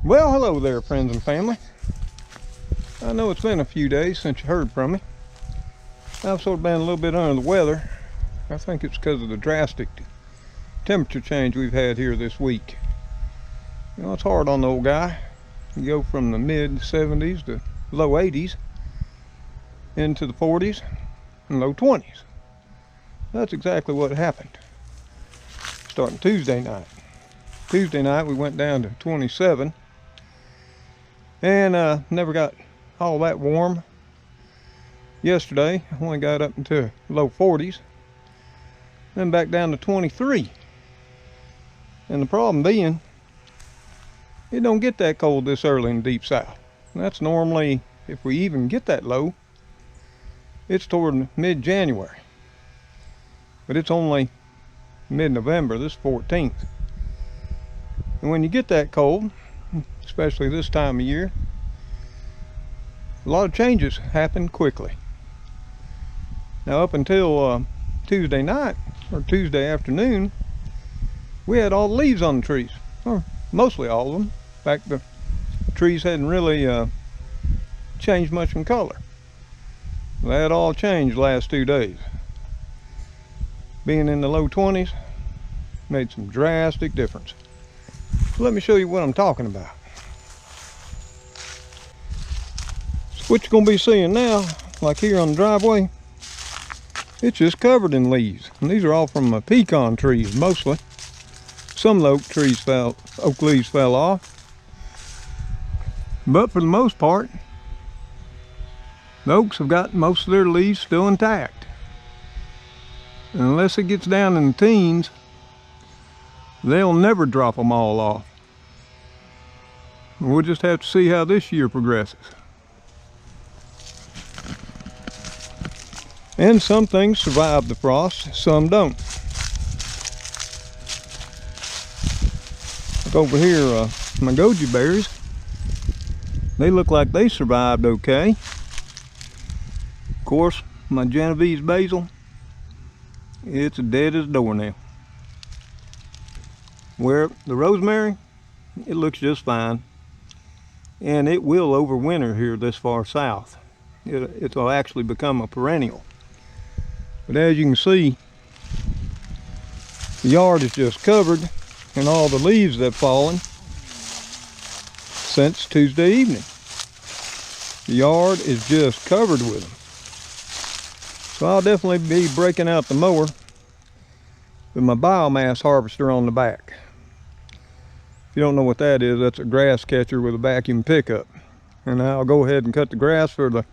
Well, hello there, friends and family. I know it's been a few days since you heard from me. I've sort of been a little bit under the weather. I think it's because of the drastic temperature change we've had here this week. You know, it's hard on the old guy. You go from the mid 70s to low 80s into the 40s and low 20s. That's exactly what happened. Starting Tuesday night. Tuesday night we went down to 27 and never got all that warm. Yesterday I only got up into low 40s, then back down to 23. And the problem being, it don't get that cold this early in the deep south. And that's normally, if we even get that low, it's toward mid-January. But it's only mid-November, this 14th. And when you get that cold, especially this time of year, a lot of changes happen quickly. Now up until Tuesday night, or Tuesday afternoon, we had all the leaves on the trees, or mostly all of them. In fact, the trees hadn't really changed much in color. That all changed the last 2 days. Being in the low 20s made some drastic difference. So let me show you what I'm talking about. So what you're going to be seeing now, like here on the driveway, it's just covered in leaves. And these are all from pecan trees mostly. Some of the oak leaves fell off. But for the most part, the oaks have got most of their leaves still intact. And unless it gets down in the teens, they'll never drop them all off. We'll just have to see how this year progresses. And some things survive the frost, some don't. Like over here, my goji berries, they look like they survived okay. Of course, my Genovese basil, it's dead as a doornail. Where the rosemary, it looks just fine. And it will overwinter here this far south. It'll actually become a perennial. But as you can see, the yard is just covered in all the leaves that have fallen since Tuesday evening. The yard is just covered with them. So I'll definitely be breaking out the mower with my biomass harvester on the back. If you don't know what that is, that's a grass catcher with a vacuum pickup. And I'll go ahead and cut the grass for the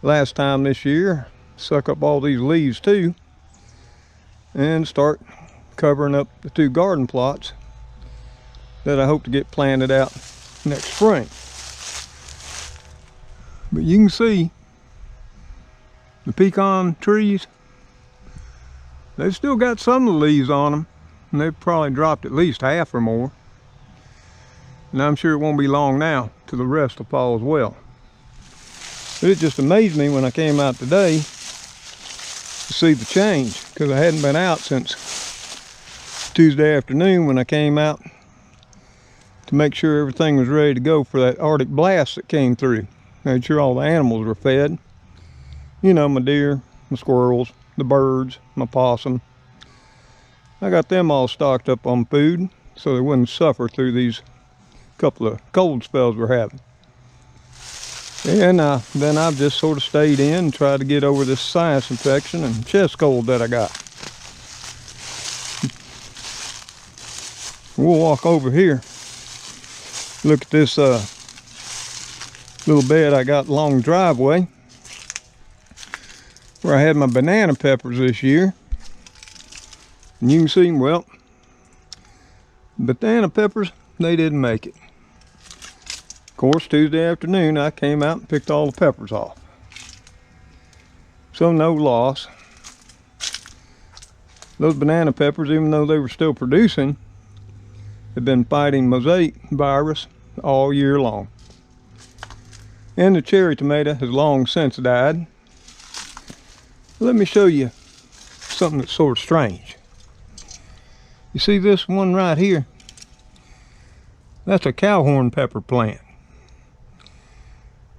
last time this year, suck up all these leaves too, and start covering up the 2 garden plots that I hope to get planted out next spring. But you can see the pecan trees, they've still got some of the leaves on them, and they've probably dropped at least half or more. And I'm sure it won't be long now till the rest will fall as well. But it just amazed me when I came out today to see the change, because I hadn't been out since Tuesday afternoon when I came out to make sure everything was ready to go for that Arctic blast that came through. Made sure all the animals were fed. You know, my deer, my squirrels, the birds, my possum. I got them all stocked up on food so they wouldn't suffer through these couple of cold spells we're having. And then I've just sort of stayed in and tried to get over this sinus infection and chest cold that I got. We'll walk over here. Look at this little bed I got along the driveway where I had my banana peppers this year. And you can see, well, banana peppers, they didn't make it. Of course, Tuesday afternoon I came out and picked all the peppers off. So no loss. Those banana peppers, even though they were still producing, have been fighting mosaic virus all year long. And the cherry tomato has long since died. Let me show you something that's sort of strange. You see this one right here? That's a cowhorn pepper plant.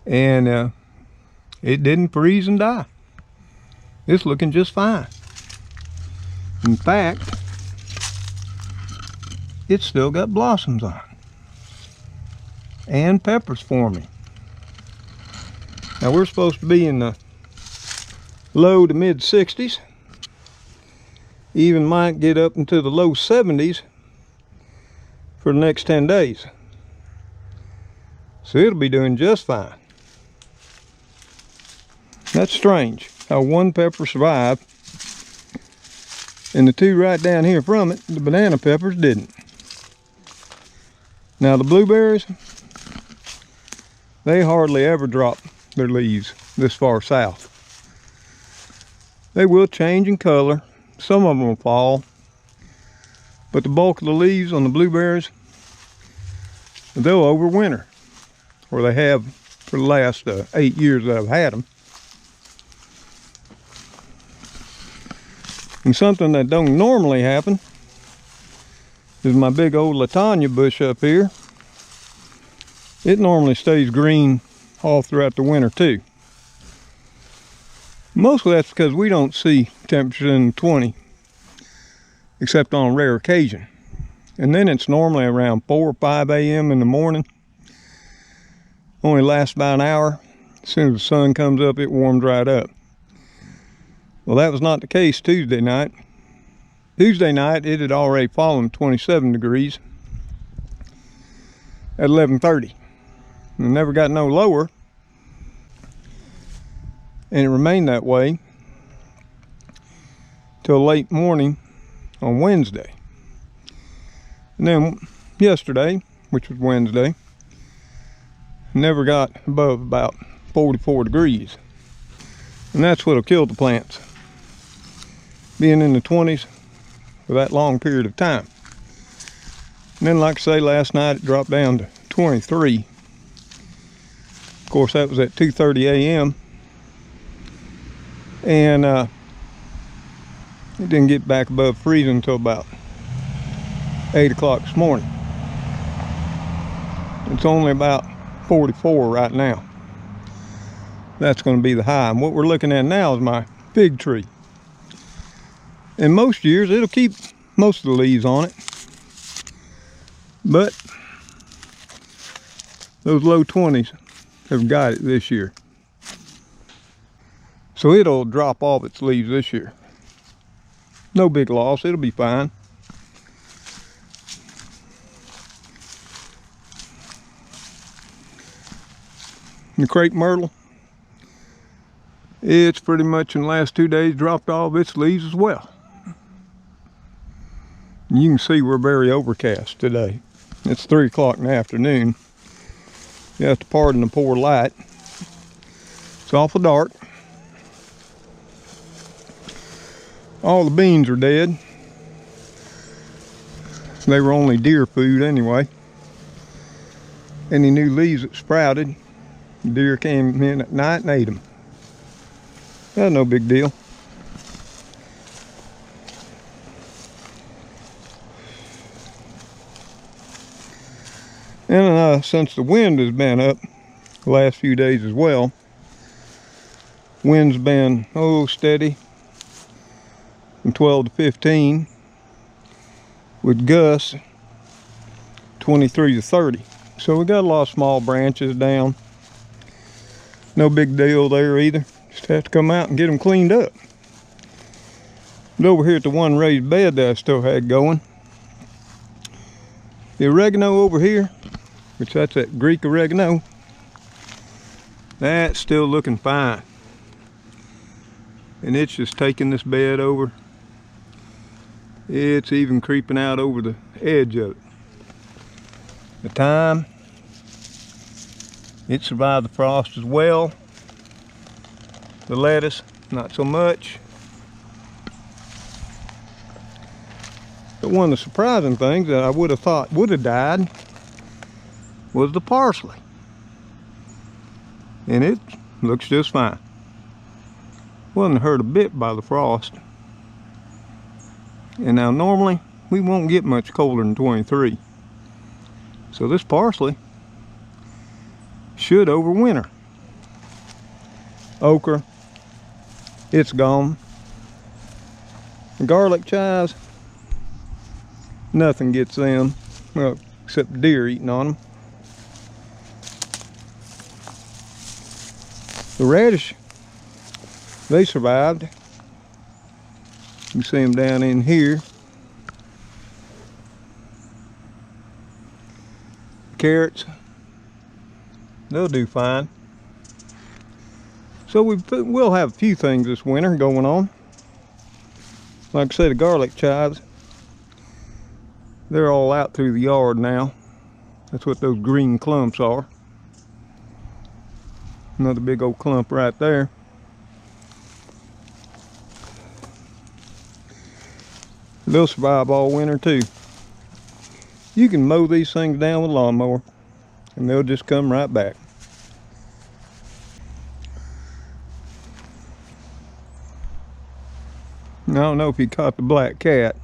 And it didn't freeze and die. It's looking just fine. In fact, it's still got blossoms on it. And peppers forming. Now we're supposed to be in the low to mid 60s. Even might get up into the low 70s for the next 10 days. So it'll be doing just fine. That's strange how one pepper survived and the two right down here from it, the banana peppers, didn't. Now the blueberries, they hardly ever drop their leaves this far south. They will change in color. Some of them will fall. But the bulk of the leaves on the blueberries, they'll overwinter. Or they have for the last 8 years that I've had them. And something that don't normally happen is my big old Latanya bush up here. It normally stays green all throughout the winter too. Mostly that's because we don't see temperatures in the 20, except on a rare occasion. And then it's normally around 4 or 5 a.m. in the morning. Only lasts about an hour. As soon as the sun comes up, it warms right up. Well, that was not the case Tuesday night. Tuesday night, it had already fallen 27 degrees at 11:30. It never got no lower. And it remained that way till late morning on Wednesday. And then yesterday, which was Wednesday, never got above about 44 degrees. And that's what'll kill the plants. Being in the 20s for that long period of time. And then, like I say, last night it dropped down to 23. Of course, that was at 2:30 a.m. And it didn't get back above freezing until about 8 o'clock this morning. It's only about 44 right now. That's going to be the high. And what we're looking at now is my fig tree. And most years it'll keep most of the leaves on it. But those low 20s have got it this year. So it'll drop off its leaves this year. No big loss, it'll be fine. The crepe myrtle, it's pretty much in the last 2 days dropped all of its leaves as well. You can see we're very overcast today. It's 3 o'clock in the afternoon. You have to pardon the poor light. It's awful dark. All the beans are dead. They were only deer food anyway. Any new leaves that sprouted, deer came in at night and ate them. That's no big deal. And since the wind has been up the last few days as well, wind's been steady from 12 to 15 with gusts 23 to 30. So we got a lot of small branches down. No big deal there either. Just have to come out and get them cleaned up. But over here at the one raised bed that I still had going, the oregano over here, which that's that Greek oregano, that's still looking fine. And it's just taking this bed over. It's even creeping out over the edge of it. The thyme, it survived the frost as well. The lettuce, not so much. But one of the surprising things that I would have thought would have died was the parsley. And it looks just fine. Wasn't hurt a bit by the frost. And now normally we won't get much colder than 23. So this parsley should overwinter. Okra, it's gone. The garlic chives, nothing gets them, well, except deer eating on them. The radish, they survived. You can see them down in here. Carrots, they'll do fine. So we'll have a few things this winter going on. Like I say, the garlic chives, they're all out through the yard now. That's what those green clumps are. Another big old clump right there. They'll survive all winter too. You can mow these things down with a lawnmower and they'll just come right back. I don't know if you caught the black cat,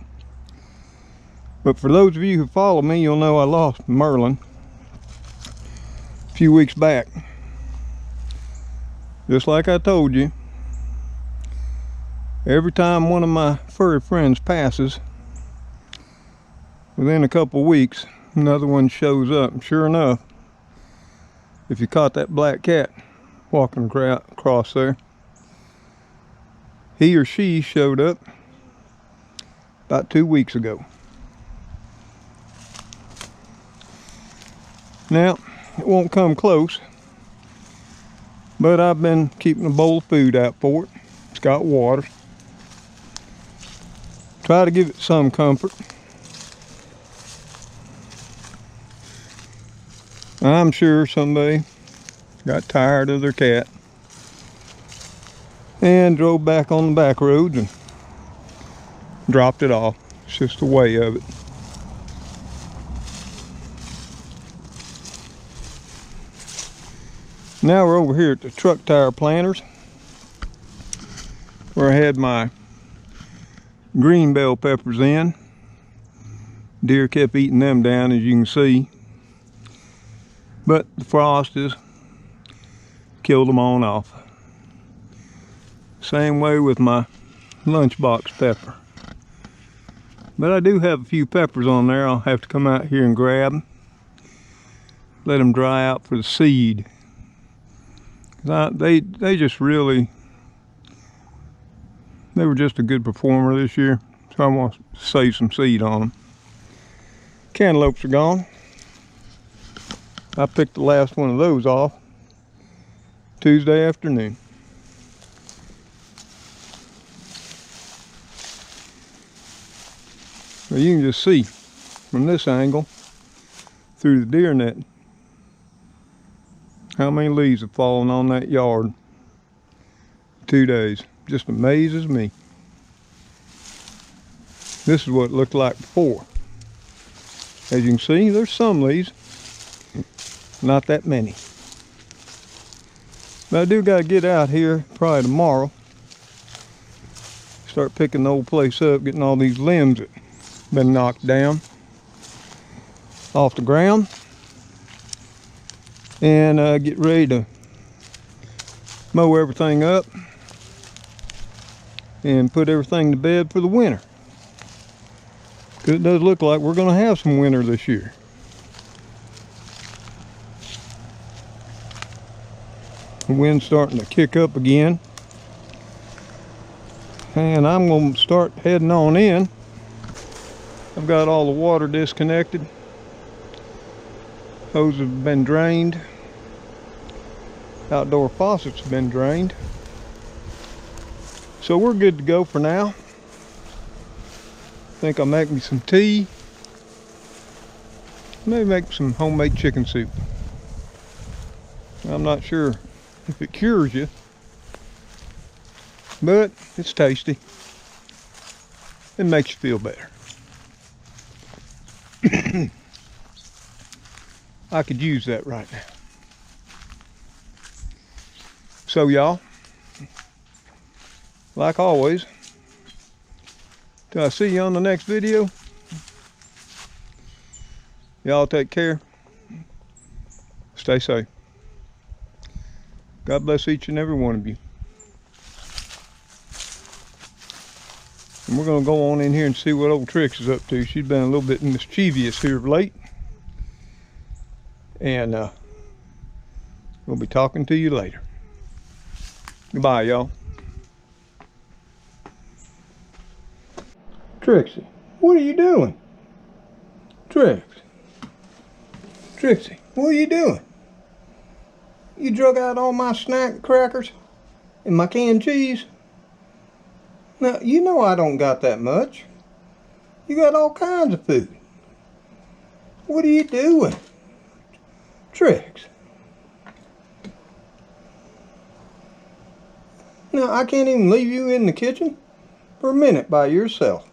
but for those of you who follow me, you'll know I lost Merlin a few weeks back. Just like I told you, every time one of my furry friends passes, within a couple of weeks, another one shows up. And sure enough, if you caught that black cat walking across there, he or she showed up about 2 weeks ago. Now, it won't come close, but I've been keeping a bowl of food out for it. It's got water. Try to give it some comfort. I'm sure somebody got tired of their cat and drove back on the back roads and dropped it off. It's just the way of it. Now we're over here at the truck tire planters, where I had my green bell peppers in. Deer kept eating them down, as you can see, but the frost has killed them on off. Same way with my lunchbox pepper. But I do have a few peppers on there I'll have to come out here and grab. Let them dry out for the seed. They just really, they were just a good performer this year, so I want to save some seed on them. Cantaloupes are gone. I picked the last one of those off Tuesday afternoon. Now you can just see from this angle through the deer net how many leaves have fallen on that yard in 2 days. Just amazes me. This is what it looked like before. As you can see, there's some leaves, not that many. But I do got to get out here probably tomorrow, start picking the old place up, getting all these limbs that been knocked down off the ground, and get ready to mow everything up and put everything to bed for the winter. Because it does look like we're going to have some winter this year. The wind's starting to kick up again, and I'm going to start heading on in. I've got all the water disconnected. Hoses have been drained. Outdoor faucets have been drained. So we're good to go for now. I think I'll make me some tea. Maybe make some homemade chicken soup. I'm not sure if it cures you, but it's tasty. It makes you feel better. I could use that right now. So y'all, like always, till I see you on the next video, y'all take care. Stay safe. God bless each and every one of you. And we're going to go on in here and see what old Trixie's up to. She's been a little bit mischievous here of late. And we'll be talking to you later. Goodbye, y'all. Trixie, what are you doing? Trixie, what are you doing? You drug out all my snack crackers and my canned cheese. Now, you know I don't got that much. You got all kinds of food. What are you doing? Trix. Now, I can't even leave you in the kitchen for a minute by yourself.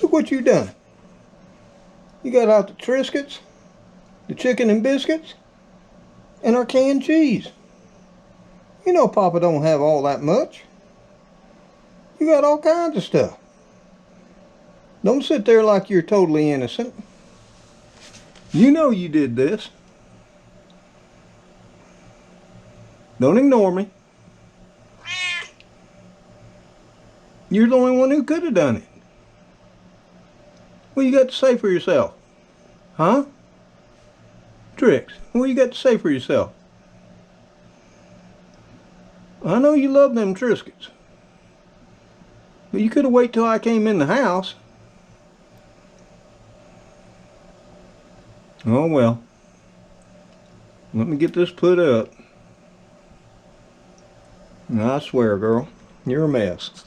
Look what you done. You got out the Triscuits, the chicken and biscuits, and our canned cheese. You know Papa don't have all that much. You got all kinds of stuff. Don't sit there like you're totally innocent. You know you did this. Don't ignore me. You're the only one who could have done it. What you got to say for yourself? Huh? Trix, what you got to say for yourself? I know you love them Triscuits. But you could have waited till I came in the house. Oh well. Let me get this put up. I swear, girl, you're a mess.